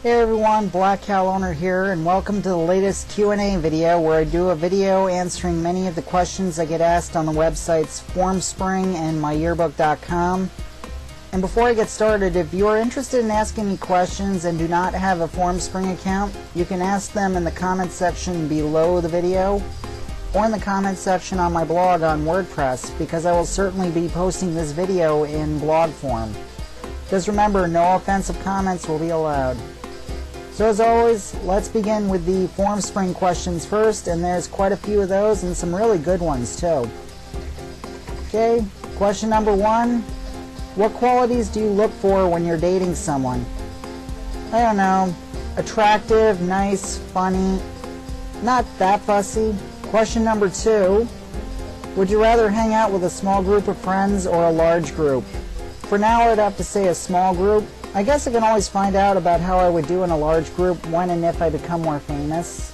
Hey everyone, Black Cal Owner here, and welcome to the latest Q&A video where I do a video answering many of the questions I get asked on the websites Formspring and myyearbook.com. And before I get started, if you are interested in asking me questions and do not have a Formspring account, you can ask them in the comment section below the video or in the comment section on my blog on WordPress, because I will certainly be posting this video in blog form. Just remember, no offensive comments will be allowed. So as always, let's begin with the Formspring questions first, and there's quite a few of those and some really good ones too. Okay, question number 1. What qualities do you look for when you're dating someone? I don't know, attractive, nice, funny, not that fussy. Question number 2. Would you rather hang out with a small group of friends or a large group? For now, I'd have to say a small group. I guess I can always find out about how I would do in a large group when and if I become more famous.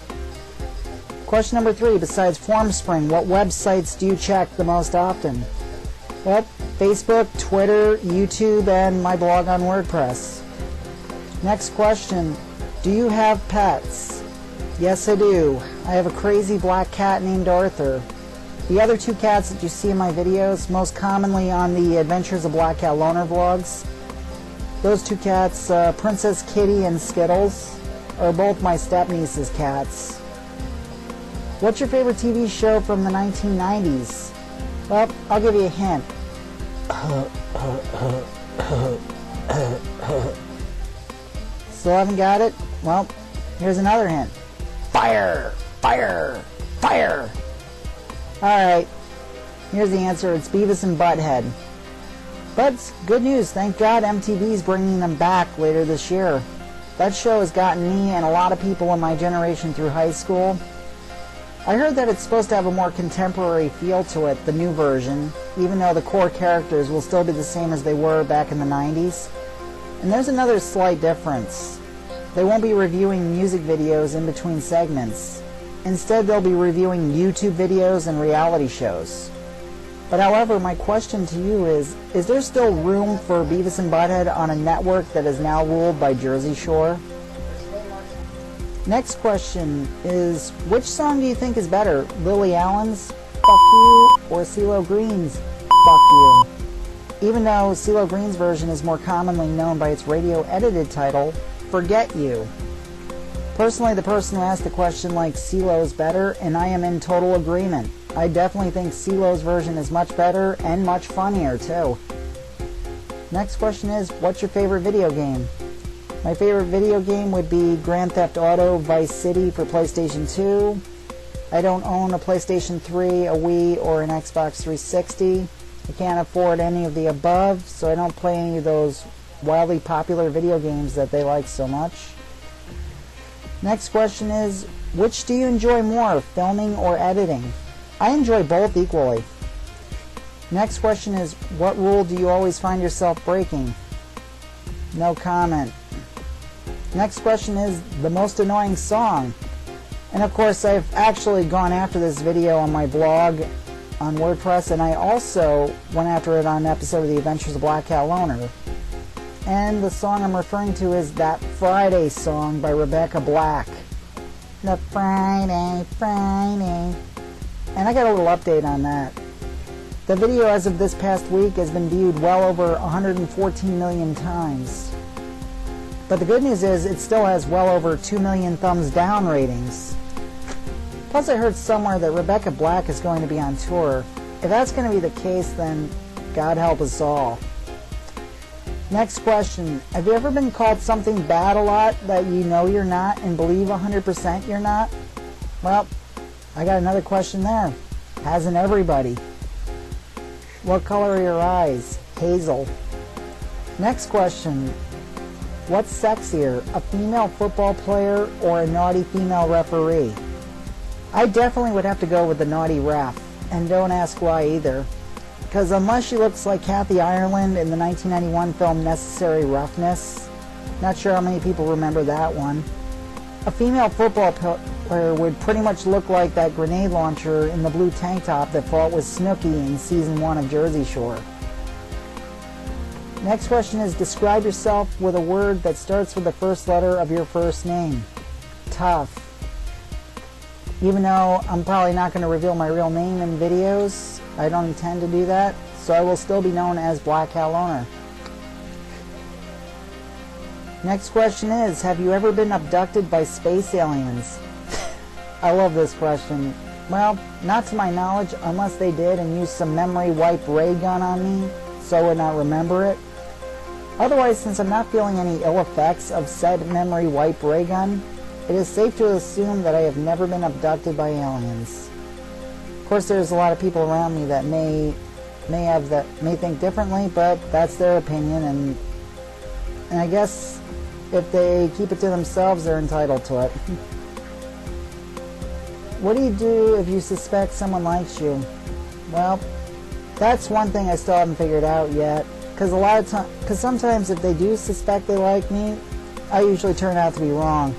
Question number 3. Besides Formspring, what websites do you check the most often? Well, Facebook, Twitter, YouTube, and my blog on WordPress. Next question. Do you have pets? Yes, I do. I have a crazy black cat named Arthur. The other 2 cats that you see in my videos, most commonly on the Adventures of Black Cat Loner vlogs, those 2 cats, Princess Kitty and Skittles, are both my stepniece's cats. What's your favorite TV show from the 1990s? Well, I'll give you a hint. Still haven't got it? Well, here's another hint. Fire! Fire! Fire! Alright, here's the answer. It's Beavis and Butthead. But good news, thank God MTV's bringing them back later this year. That show has gotten me and a lot of people in my generation through high school. I heard that it's supposed to have a more contemporary feel to it, the new version, even though the core characters will still be the same as they were back in the 90s. And there's another slight difference. They won't be reviewing music videos in between segments. Instead, they'll be reviewing YouTube videos and reality shows. But however, my question to you is there still room for Beavis and Butthead on a network that is now ruled by Jersey Shore? Next question is, which song do you think is better, Lily Allen's Fuck You or CeeLo Green's Fuck You? Even though CeeLo Green's version is more commonly known by its radio-edited title, Forget You. Personally, the person who asked the question likes CeeLo's better, and I am in total agreement. I definitely think CeeLo's version is much better and much funnier too. Next question is, what's your favorite video game? My favorite video game would be Grand Theft Auto Vice City for PlayStation 2. I don't own a PlayStation 3, a Wii, or an Xbox 360. I can't afford any of the above, so I don't play any of those wildly popular video games that they like so much. Next question is, which do you enjoy more, filming or editing? I enjoy both equally. Next question is, what rule do you always find yourself breaking? No comment. Next question is, the most annoying song. And of course, I've actually gone after this video on my blog on WordPress, and I also went after it on an episode of The Adventures of Black Cat Loner. And the song I'm referring to is that Friday song by Rebecca Black. The Friday, Friday. And I got a little update on that. The video as of this past week has been viewed well over 114 million times. But the good news is it still has well over 2 million thumbs down ratings. Plus I heard somewhere that Rebecca Black is going to be on tour. If that's going to be the case, then God help us all. Next question. Have you ever been called something bad a lot that you know you're not and believe 100% you're not? Well, I got another question there. Hasn't everybody? What color are your eyes? Hazel. Next question. What's sexier, a female football player or a naughty female referee? I definitely would have to go with the naughty ref, and don't ask why either. Because unless she looks like Kathy Ireland in the 1991 film Necessary Roughness, not sure how many people remember that one, a female football player would pretty much look like that grenade launcher in the blue tank top that fought with Snooki in Season 1 of Jersey Shore. Next question is, describe yourself with a word that starts with the first letter of your first name. Tough. Even though I'm probably not going to reveal my real name in videos, I don't intend to do that, so I will still be known as Black Cat Loner. Next question is, have you ever been abducted by space aliens? I love this question. Well, not to my knowledge, unless they did and used some memory wipe ray gun on me, so I would not remember it. Otherwise, since I'm not feeling any ill effects of said memory wipe ray gun, it is safe to assume that I have never been abducted by aliens. Of course, there's a lot of people around me that may think differently, but that's their opinion, and I guess if they keep it to themselves, they're entitled to it. What do you do if you suspect someone likes you? Well, that's one thing I still haven't figured out yet. Because sometimes if they do suspect they like me, I usually turn out to be wrong.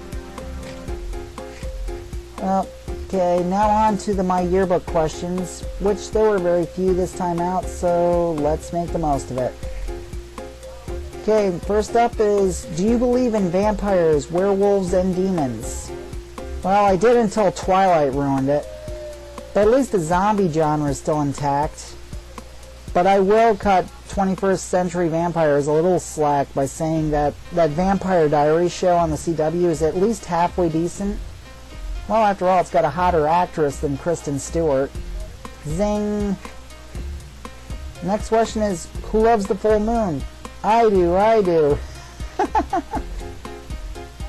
Well, okay, now on to my yearbook questions, which there were very few this time out, so let's make the most of it. Okay, first up is, do you believe in vampires, werewolves, and demons? Well, I did until Twilight ruined it, but at least the zombie genre is still intact. But I will cut 21st Century Vampires a little slack by saying that Vampire Diaries show on the CW is at least halfway decent. Well, after all, it's got a hotter actress than Kristen Stewart. Zing! Next question is, who loves the full moon? I do.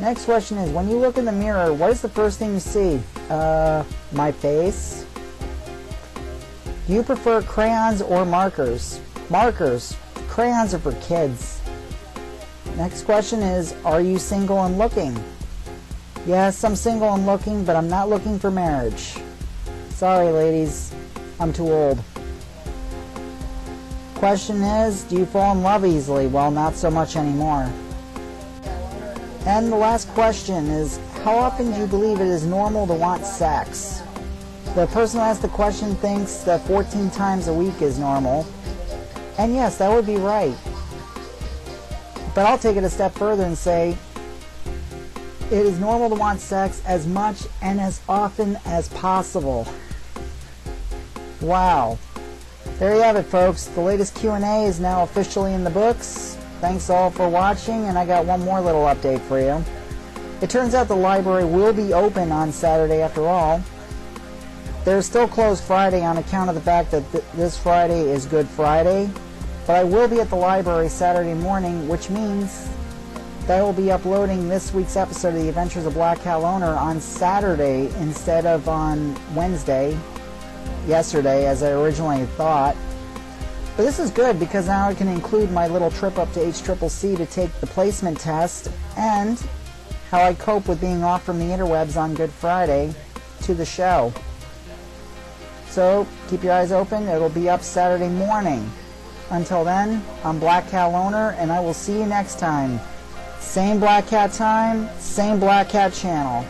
Next question is, when you look in the mirror, what is the first thing you see? My face. Do you prefer crayons or markers? Markers. Crayons are for kids. Next question is, are you single and looking? Yes, I'm single and looking, but I'm not looking for marriage. Sorry, ladies. I'm too old. Question is, do you fall in love easily? Well, not so much anymore. And the last question is, how often do you believe it is normal to want sex? The person who asked the question thinks that 14 times a week is normal. And yes, that would be right. But I'll take it a step further and say, it is normal to want sex as much and as often as possible. Wow. There you have it, folks. The latest Q&A is now officially in the books. Thanks all for watching, and I got one more little update for you. It turns out the library will be open on Saturday after all. They're still closed Friday on account of the fact that this Friday is Good Friday, but I will be at the library Saturday morning, which means that I will be uploading this week's episode of The Adventures of Black Cat Loner on Saturday instead of on Wednesday, yesterday, as I originally thought. But this is good because now I can include my little trip up to HCCC to take the placement test and how I cope with being off from the interwebs on Good Friday to the show. So keep your eyes open. It'll be up Saturday morning. Until then, I'm Black Cat Loner, and I will see you next time. Same Black Cat time, same Black Cat channel.